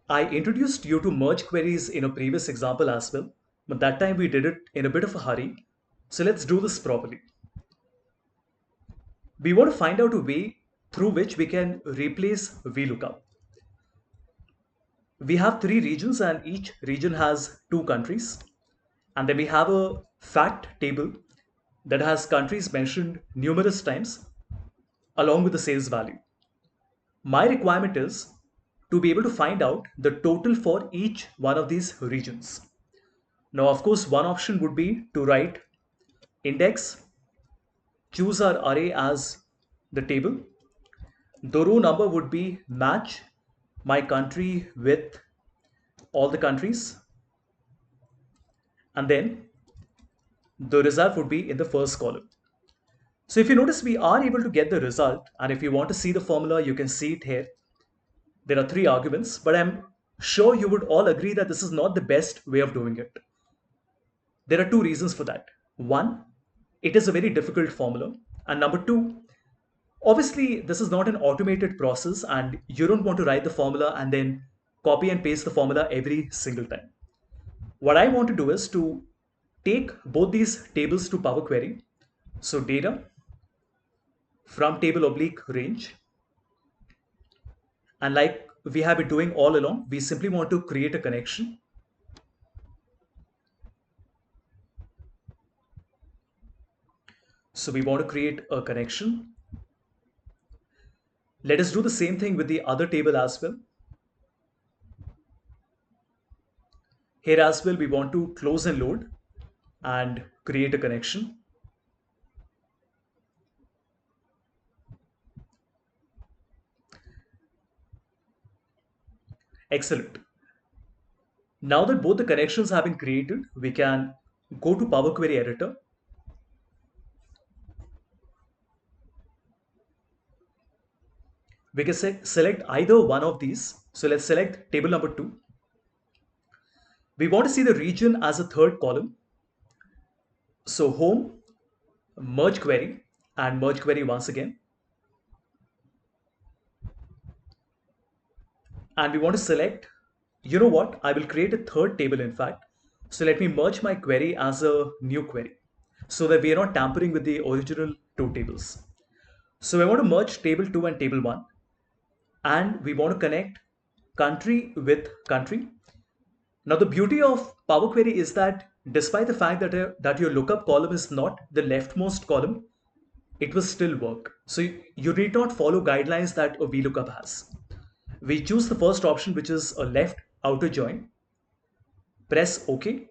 I introduced you to merge queries in a previous example as well, but that time we did it in a bit of a hurry. So let's do this properly. We want to find out a way through which we can replace VLOOKUP. We have three regions and each region has two countries. And then we have a fact table that has countries mentioned numerous times along with the sales value. My requirement is to be able to find out the total for each one of these regions. Now, of course, one option would be to write index, choose our array as the table. The row number would be match my country with all the countries. And then the result would be in the first column. So if you notice, we are able to get the result. And if you want to see the formula, you can see it here. There are three arguments, but I'm sure you would all agree that this is not the best way of doing it. There are two reasons for that. One, it is a very difficult formula. And number two, obviously, this is not an automated process and you don't want to write the formula and then copy and paste the formula every single time. What I want to do is to take both these tables to Power Query. So data from table oblique range. And like we have been doing all along, we simply want to create a connection. So we want to create a connection. Let us do the same thing with the other table as well. Here as well, we want to close and load and create a connection. Excellent. Now that both the connections have been created, we can go to Power Query Editor. We can select either one of these. So let's select table number 2. We want to see the region as a third column. So home, merge query, and merge query once again. And we want to select, you know what, I will create a third table in fact. So let me merge my query as a new query so that we are not tampering with the original two tables. So I want to merge table 2 and table 1. And we want to connect country with country. Now the beauty of Power Query is that despite the fact that your lookup column is not the leftmost column, it will still work. So you need not follow guidelines that a VLOOKUP has. We choose the first option, which is a left outer join. Press OK.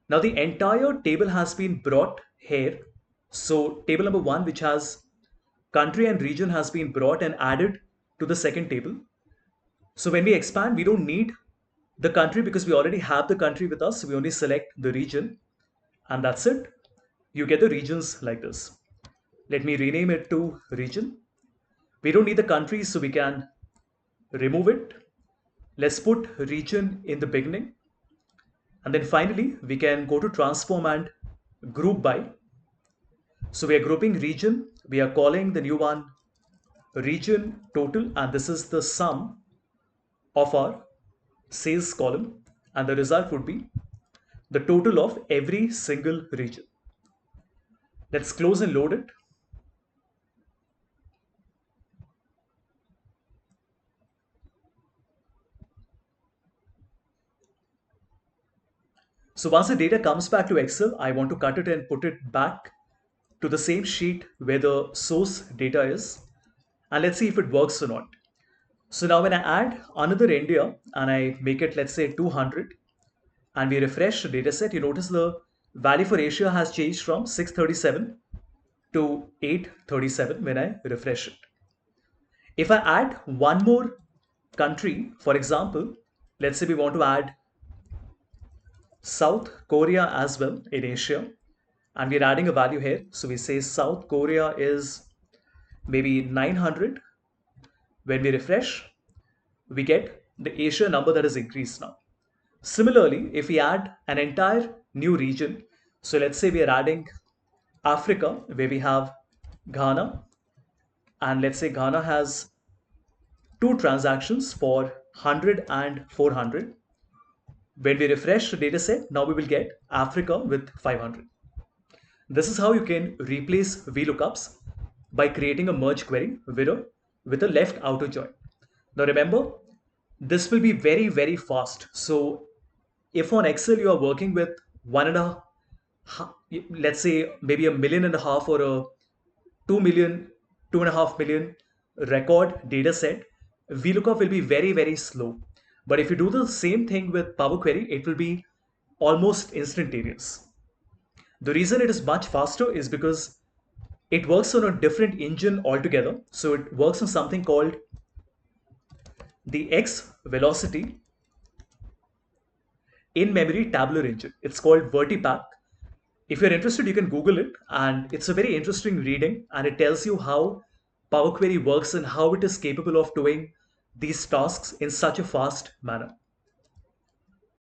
Now the entire table has been brought here. So table number 1, which has country and region, has been brought and added to the second table. So when we expand, we don't need the country because we already have the country with us. So we only select the region and that's it. You get the regions like this. Let me rename it to region. We don't need the country, so we can remove it. Let's put region in the beginning. And then finally, we can go to transform and group by. So we are grouping region. We are calling the new one region total, and this is the sum of our sales column. And the result would be the total of every single region. Let's close and load it. So once the data comes back to Excel, I want to cut it and put it back to the same sheet where the source data is. And let's see if it works or not. So now when I add another India and I make it, let's say 200, and we refresh the dataset, you notice the value for Asia has changed from 637 to 837 when I refresh it. If I add one more country, for example, let's say we want to add South Korea as well in Asia, and we're adding a value here. So we say South Korea is maybe 900. When we refresh, we get the Asia number that is increased now. Similarly, if we add an entire new region, so let's say we are adding Africa, where we have Ghana, and let's say Ghana has two transactions for 100 and 400. When we refresh the dataset, now we will get Africa with 500. This is how you can replace VLOOKUPs by creating a merge query with a left outer join. Now remember, this will be very, very fast. So if on Excel you are working with one and a, let's say maybe 1.5 million or a 2 million, 2.5 million record data set, VLOOKUP will be very, very slow. But if you do the same thing with Power Query, it will be almost instantaneous. The reason it is much faster is because it works on a different engine altogether. So it works on something called the X velocity in memory tabular engine. It's called VertiPack. If you're interested, you can Google it, and it's a very interesting reading, and it tells you how Power Query works and how it is capable of doing these tasks in such a fast manner.